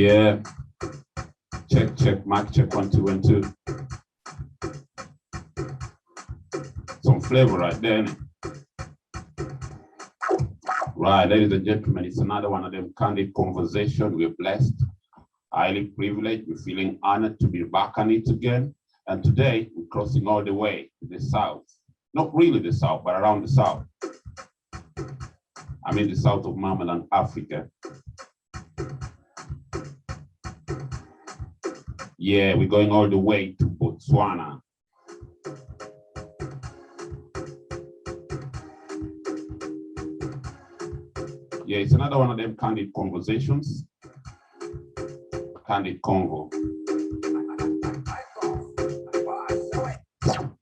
Yeah. Check, check, mic check, 1, 2, 1, 2. Some flavor right there, innit? Right, ladies and gentlemen, it's another one of them candid conversation. We're blessed, highly privileged. We're feeling honored to be back on it again. And today we're crossing all the way to the south. Not really the south, but around the south. I mean the south of Mamaland, Africa. Yeah, we're going all the way to Botswana. Yeah, it's another one of them candid conversations. Candid Convo.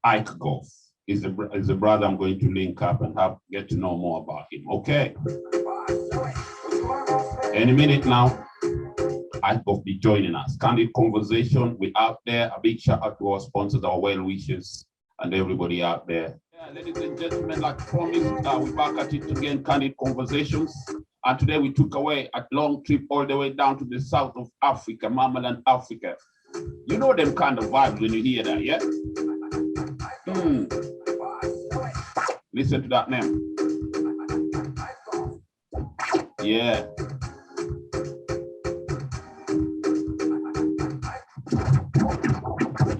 Ike Gof is the brother I'm going to link up and get to know more about him. Okay. Any minute now, Ike Gof be joining us. Candid conversation. We're out there. A big shout out to our sponsors, our well wishers, and everybody out there. Yeah, ladies and gentlemen, like promised, we're back at it again, Candid Conversations. And today we took away a long trip all the way down to the south of Africa, Mamaland, Africa. You know them kind of vibes when you hear that, yeah? Listen to that name. Yeah.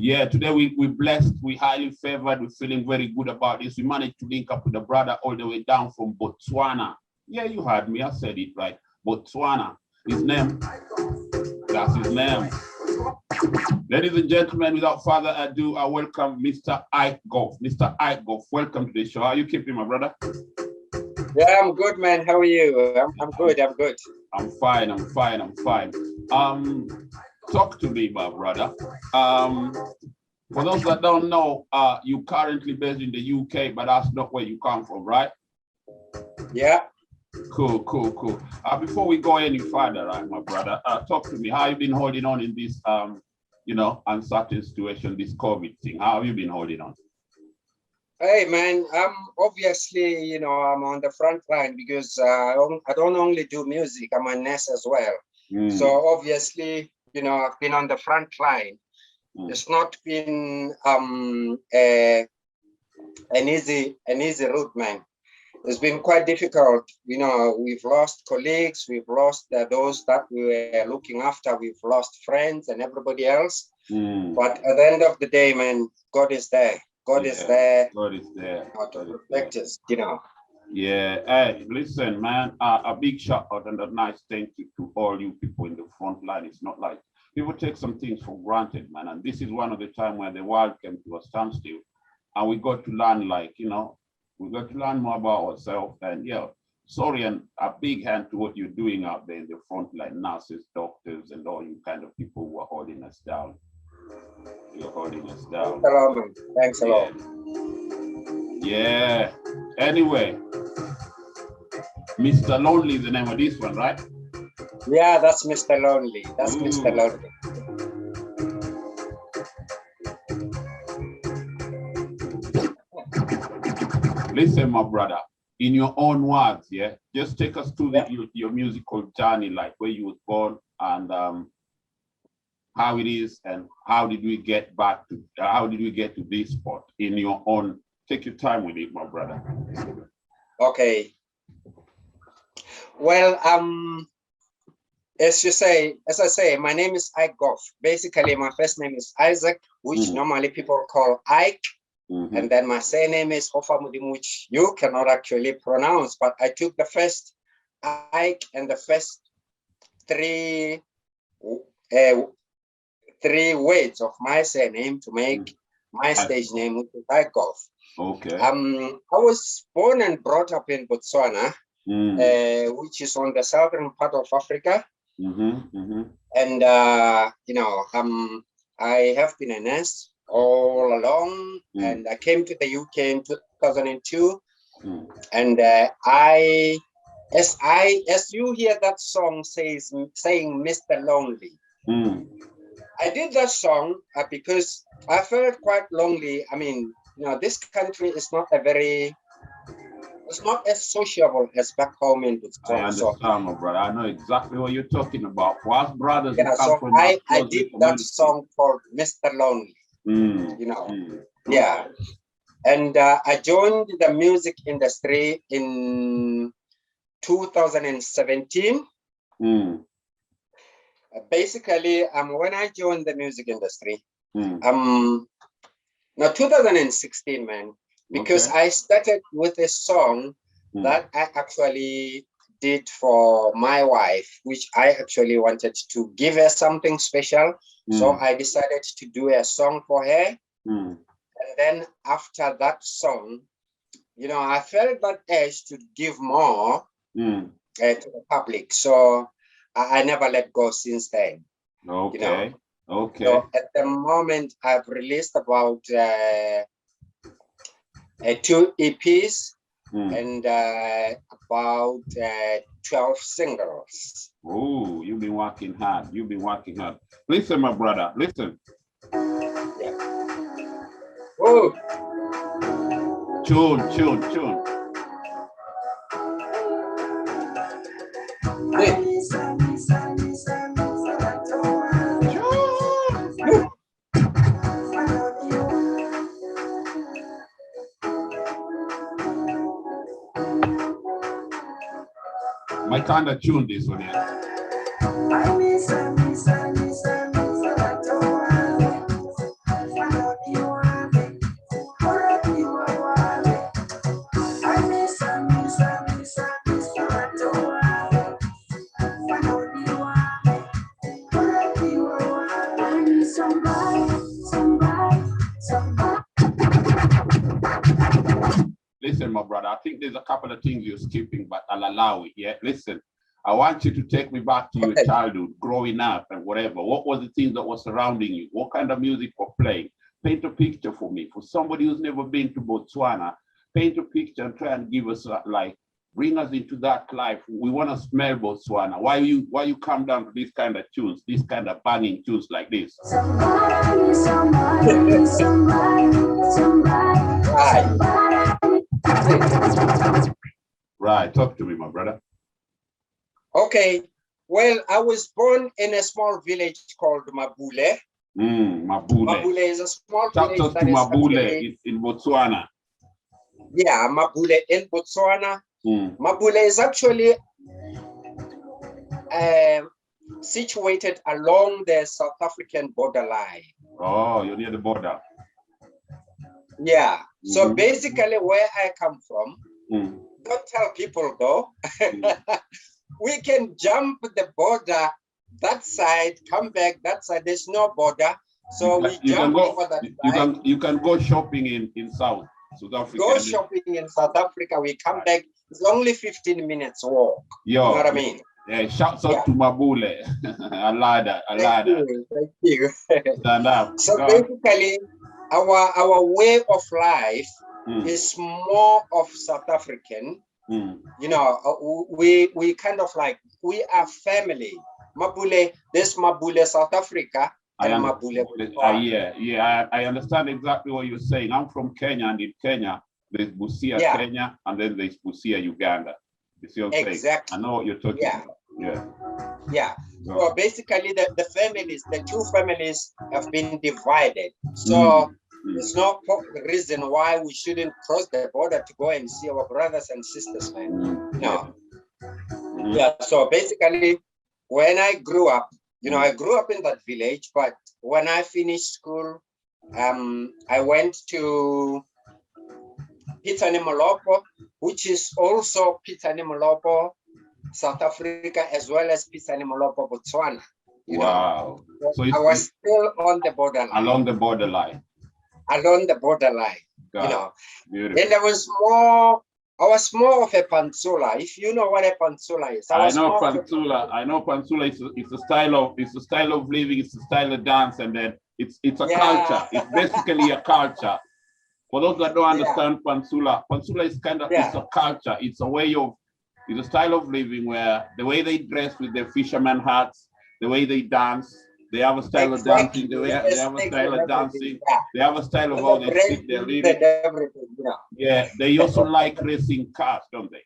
Yeah, today we're blessed, we're highly favored, we're feeling very good about this. We managed to link up with the brother all the way down from Botswana. Yeah, you heard me, I said it right. Botswana, his name, that's his name. Ladies and gentlemen, without further ado, I welcome Mr. Ike Gof. Mr. Ike Gof, welcome to the show. How are you keeping, my brother? Yeah, I'm good, man. How are you? I'm good, I'm good. I'm fine, I'm fine, I'm fine. Talk to me, my brother. For those that don't know, you're currently based in the UK, but that's not where you come from, right? Yeah. Cool, cool, cool. Before we go any further, right, my brother, talk to me. How have you been holding on in this, you know, uncertain situation, this COVID thing? How have you been holding on? Hey, man, I'm obviously, you know, I'm on the front line because I don't only do music, I'm a nurse as well. So obviously, you know, I've been on the front line. It's not been an easy route, man. It's been quite difficult. You know, we've lost colleagues, we've lost those that we were looking after, we've lost friends and everybody else. But at the end of the day, man, God is there. God is there. God is there. To protect us, you know. Yeah. Hey, listen, man, a big shout out and a nice thank you to all you people in the front line. It's not like people take some things for granted, man. And this is one of the time where the world came to a standstill and we got to learn, like, you know, we got to learn more about ourselves. And yeah, sorry, and a big hand to what you're doing out there in the front line, nurses, doctors, and all you kind of people who are holding us down. You're holding us down. Hello, man. Thanks a lot. Yeah. Anyway, Mr. Lonely is the name of this one, right? Yeah, that's Mr. Lonely. That's Mr. Lonely. Listen, my brother, in your own words, yeah, just take us through your musical journey, like where you were born and how it is, and how did we get to this spot in your own. Take your time with it, my brother. Okay. Well, as I say, my name is Ike Gof. Basically, my first name is Isaac, which normally people call Ike. And then my surname is Hofamudim, which you cannot actually pronounce, but I took the first Ike and the first three words of my surname to make my stage name, which is Ike Gof. Okay. I was born and brought up in Botswana, which is on the southern part of Africa. And you know, I have been a nurse all along, and I came to the UK in 2002. And as you hear that song saying Mr. Lonely, I did that song because I felt quite lonely. I mean, you know, this country is not a very It's not as sociable as back home in Botswana. I understand, my brother. I know exactly what you're talking about. For us brothers Yeah, who come so from I close did community. that song called Mr. Lonely. You know, yeah. And I joined the music industry in 2017. Basically, when I joined the music industry, no, 2016, man, because I started with a song that I actually did for my wife, which I actually wanted to give her something special. So I decided to do a song for her. And then after that song, you know, I felt that urge to give more to the public. So I never let go since then. Okay. You know? So at the moment, I've released about 2 EPs and about 12 singles. Oh, you've been working hard. You've been working hard. Listen, my brother, listen. Yeah. Oh. Tune. Hey. My kind of tune this one here. Listen, my brother, I think there's a couple of things you're skipping, but I'll allow it. Yeah, listen, I want you to take me back to your childhood, growing up and whatever. What was the things that were surrounding you? What kind of music were playing? Paint a picture for me. For somebody who's never been to Botswana, paint a picture and try and give us like, bring us into that life. We want to smell Botswana. Why you come down to these kind of tunes, these kind of banging tunes like this? Right, talk to me, my brother. Okay, well, I was born in a small village called Mabule. Mabule. Mabule is a small Talk village to Mabule in Botswana. Yeah, Mabule in Botswana. Mabule is actually situated along the South African borderline. Oh, you're near the border. Yeah. So basically, where I come from, don't tell people though. We can jump the border that side, come back that side. There's no border, so we jump over that side. You can go shopping in South Africa. Go shopping in South Africa. We come back. It's only 15 minutes walk. Yo, you know what I mean? Yeah, shouts out to Mabule. I like that. Thank you. Stand up. So basically, our way of life is more of South African. You know, we kind of like, we are family. Mabule, this Mabule South Africa and Mabule. I understand exactly what you're saying. I'm from Kenya, and in Kenya there's Busia, Kenya, and then there's Busia, Uganda. You see what I'm saying? I know what you're talking about. Yeah. So basically, the families, the two families have been divided. So there's no reason why we shouldn't cross the border to go and see our brothers and sisters, man. No. Yeah. So basically, when I grew up, you know, I grew up in that village, but when I finished school, I went to Pitani Molopo, which is also Pitani Molopo, South Africa, as well as Pitani Molopo, Botswana. Wow. So I was still on the borderline. Along the borderline. Along the borderline. God, you know. Beautiful. And I was more of a pantsula. If you know what a pantsula is. I know pantsula. I know pantsula is a style of living, it's a style of dance, and then it's a culture. It's basically a culture. For those that don't understand pantsula is kind of it's a culture. It's a way of, it's a style of living where the way they dress with their fisherman hats, the way they dance, They have a style of dancing. They have a style of dancing. Yeah. They have a style of how they sing their lyrics. Everything, you know. Yeah, they also like racing cars, don't they?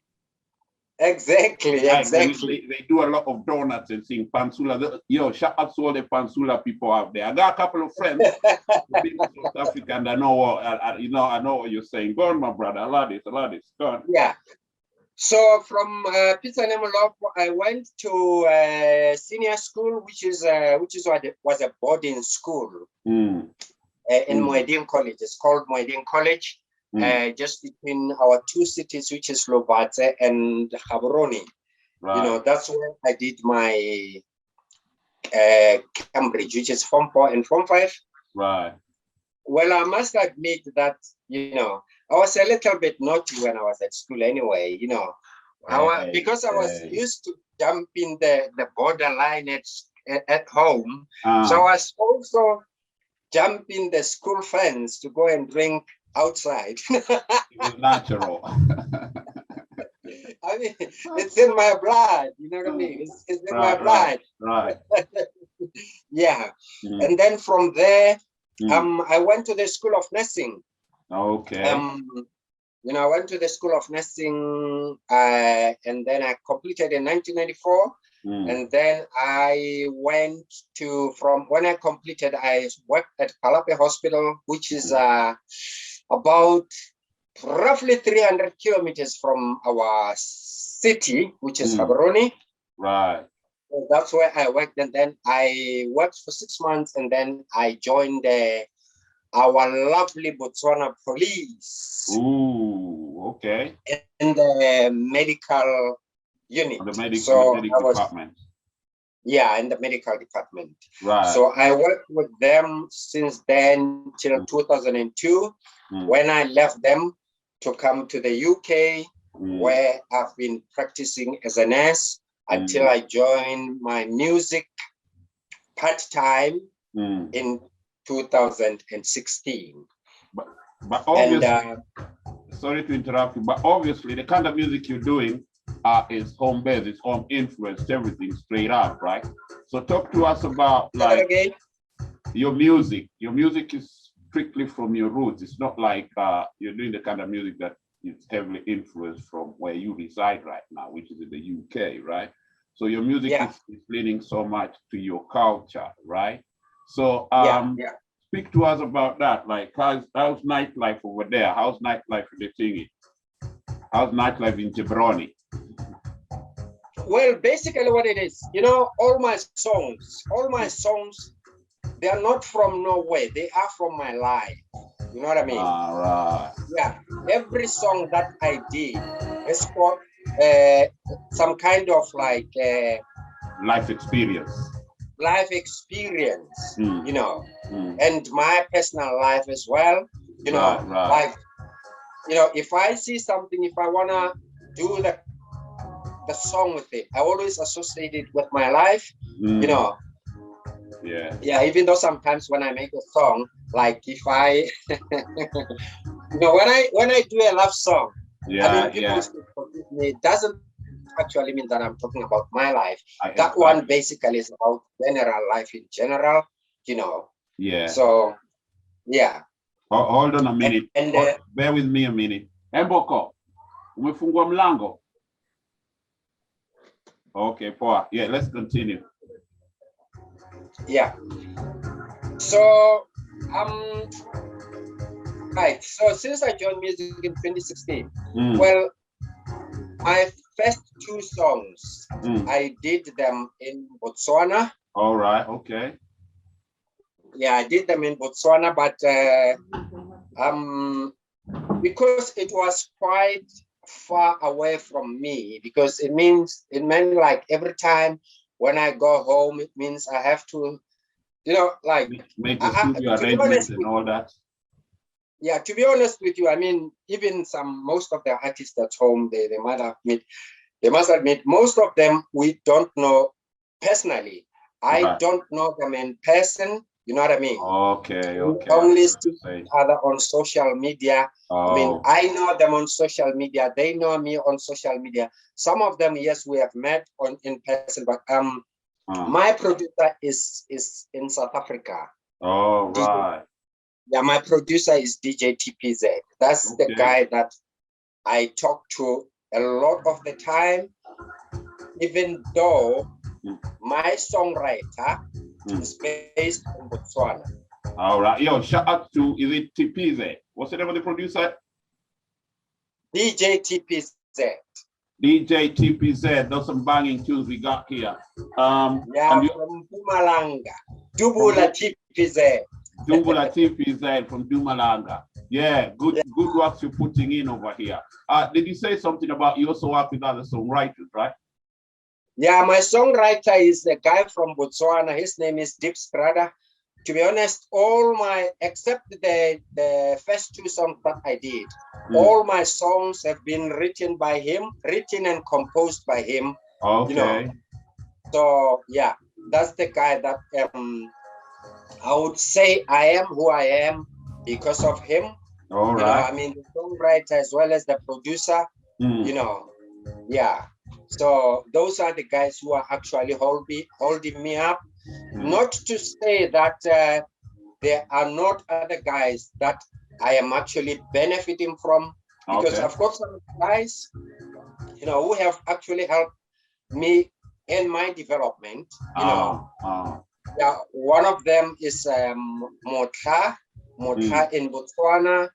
Exactly, Like exactly. they do a lot of donuts and sing pansula. Yo, shout out to all the pansula people out there. I got a couple of friends in South Africa, and I know what I know what you're saying. Go on, my brother. I love this. Go on. Yeah. So from Peter Nemelop, I went to senior school, which what was a boarding school in Mueddin College. It's called Mueddin College, just between our two cities, which is Lobatse and Gaborone. Right. You know, that's where I did my Cambridge, which is Form 4 and Form 5. Right. Well, I must admit that, you know, I was a little bit naughty when I was at school anyway, you know. Because I was used to jumping the borderline at home. So I was also jumping the school fence to go and drink outside. It's natural. I mean, it's in my blood, you know what I mean? It's in my blood. Right. Yeah. And then from there, I went to the School of Nursing. Okay. You know, I went to the School of Nursing, and then I completed in 1994. And then I went to, from when I completed, I worked at Kalape Hospital, which is about roughly 300 kilometers from our city, which is Gaborone. Right. So that's where I worked. And then I worked for 6 months, and then I joined our lovely Botswana police. Ooh, okay. In the medical unit. The medical department. Yeah, in the medical department. Right. So I worked with them since then till 2002, when I left them to come to the UK, where I've been practicing as a nurse until I joined my music part-time in 2016. But obviously, sorry to interrupt you, but obviously the kind of music you're doing is home-based, it's home influenced, everything straight up, right? So talk to us about like your music. Your music is strictly from your roots. It's not like you're doing the kind of music that is heavily influenced from where you reside right now, which is in the UK, right? So your music is leaning so much to your culture, right? So speak to us about that. Like how's nightlife over there? How's nightlife in the thingy? How's nightlife in Gaborone? Well, basically what it is, you know, all my songs, they are not from Norway. They are from my life. You know what I mean? All right. Yeah. Every song that I did is for some kind of like life experience. You know, and my personal life as well. You know, like, you know, if I see something, if I wanna do the song with it, I always associate it with my life. You know. Yeah, even though sometimes when I make a song, like if I you know, when I do a love song, I mean, people forgive me, it doesn't actually mean that I'm talking about my life. That one basically is about general life in general, you know. Yeah. So yeah. Hold on a minute. Bear with me a minute. Mboko, umefungua mlango. Okay, poa. Yeah, let's continue. Yeah. So right. So since I joined music in 2016, well, my first 2 songs, I did them in Botswana. All right. Okay. Yeah, I did them in Botswana, but because it was quite far away from me, because it meant like every time when I go home, it means I have to, you know, like make the studio arrangements and all that. Yeah, to be honest with you, I mean, even most of the artists at home, they must admit, most of them we don't know personally. I don't know them in person. You know what I mean? Okay. We only see each other on social media. I mean, I know them on social media. They know me on social media. Some of them, yes, we have met in person, but My producer is in South Africa. Oh, right. Yeah, my producer is DJ TPZ. That's the guy that I talk to a lot of the time, even though my songwriter is based in Botswana. All right. Yo, shout out to, is it TPZ? What's the name of the producer? DJ TPZ. DJ TPZ, those some banging tunes we got here. Yeah, from Mpumalanga. Dubula TPZ. Dubula TPZ from Mpumalanga. Yeah, good work you're putting in over here. Did you say something about you also work with other songwriters, right? Yeah, my songwriter is a guy from Botswana. His name is Deep Strada. To be honest, all my, except the first 2 songs that I did, all my songs have been written by him, written and composed by him. Okay. You know, so yeah, that's the guy that I would say I am who I am because of him. All right. You know, I mean, the songwriter as well as the producer, you know, yeah. So those are the guys who are actually holding me up. Not to say that there are not other guys that I am actually benefiting from, because I've got some guys, you know, who have actually helped me in my development. You know, yeah, one of them is Motla in Botswana,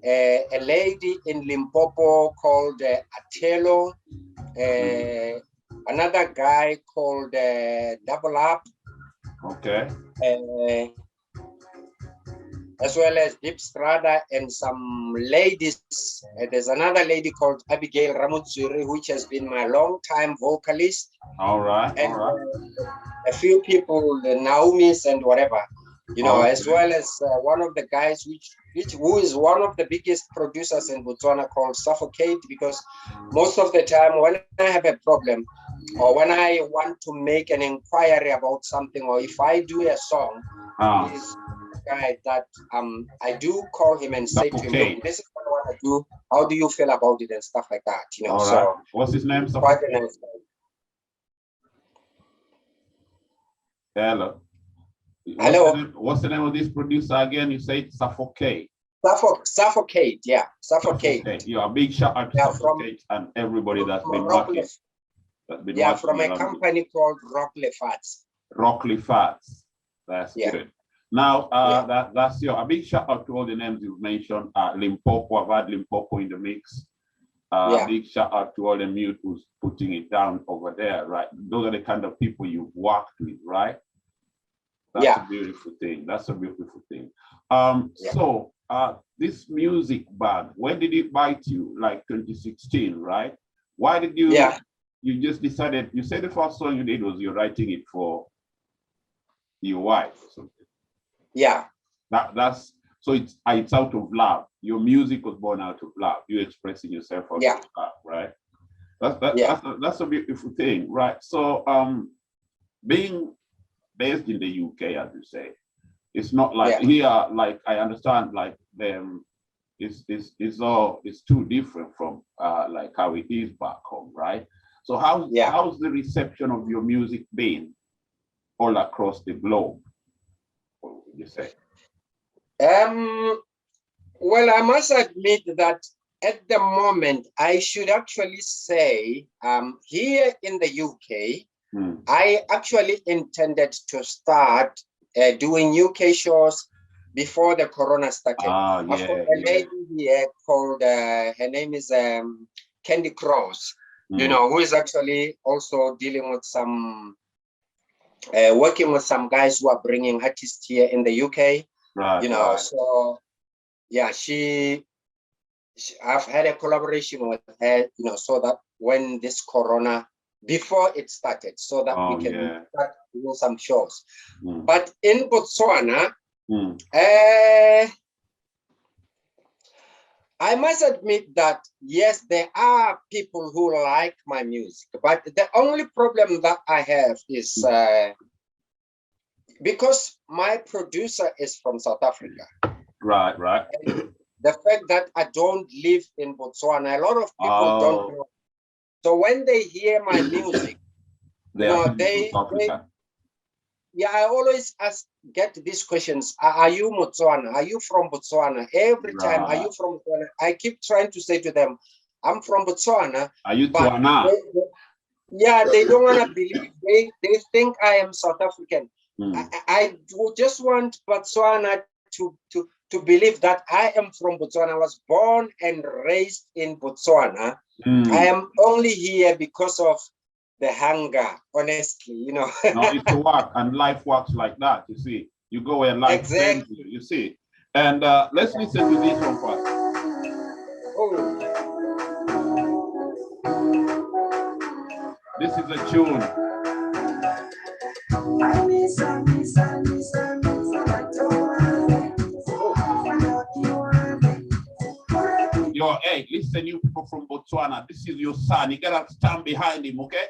a lady in Limpopo called Atelo, another guy called Double Up. Okay. As well as Deep Strada and some ladies. There's another lady called Abigail Ramutsuri, which has been my long-time vocalist. All right. And a few people, the Naomis and whatever, you know, as well as one of the guys who is one of the biggest producers in Botswana called Suffocate, because most of the time when I have a problem or when I want to make an inquiry about something, or if I do a song, he's the guy that I do call him and say to him, look, this is what I want to do. How do you feel about it and stuff like that? You know, so what's his name? Quite a nice guy. Hello. What's the name of this producer again? You say Suffocate. Suffocate, yeah. Suffocate. Yeah, a big shout out to Suffocate and everybody that's been working. Yeah, from a company called Rockley Fats. Rockley Fats. That's good. Now, that's a big shout out to all the names you've mentioned. Limpopo, I've had Limpopo in the mix. Big shout out to all the mute who's putting it down over there, right? Those are the kind of people you've worked with, right? That's a beautiful thing. That's a beautiful thing. So this music bag, when did it bite you? Like 2016, right? Why did you you just decided, you said the first song you did was you're writing it for your wife or something? Yeah. That's so it's out of love. Your music was born out of love. You're expressing yourself out of love, right? That's a beautiful thing, right? So being based in the UK, as you say, it's not like here, like I understand, like it's too different from like how it is back home, right? So how's the reception of your music been all across the globe? What would you say? Well, I must admit that at the moment, I should actually say here in the UK, I actually intended to start doing UK shows before the corona started. I've got a lady here called, her name is Candy Cross, you know, who is actually also dealing with some, working with some guys who are bringing artists here in the UK, you know, so yeah, I've had a collaboration with her, you know, so that when this corona, before it started, so that we can start doing some shows. But in Botswana, I must admit that, yes, there are people who like my music, but the only problem that I have is because my producer is from South Africa. Right. And the fact that I don't live in Botswana, a lot of people don't know. So when they hear my music, they Yeah, I always get these questions. Are you Botswana? Are you from Botswana? Every time, are you from Botswana? I keep trying to say to them, I'm from Botswana. Are you Tswana? Yeah, they don't want to believe. They think I am South African. I just want Botswana to believe that I am from Botswana. I was born and raised in Botswana. I am only here because of the hunger, honestly, you know. No, it's a work, and life works like that, you see. You go where life sends you see. And let's listen to this one first. Oh. This is a tune. Yo, hey, listen, you people from Botswana, this is your son. You gotta stand behind him, okay?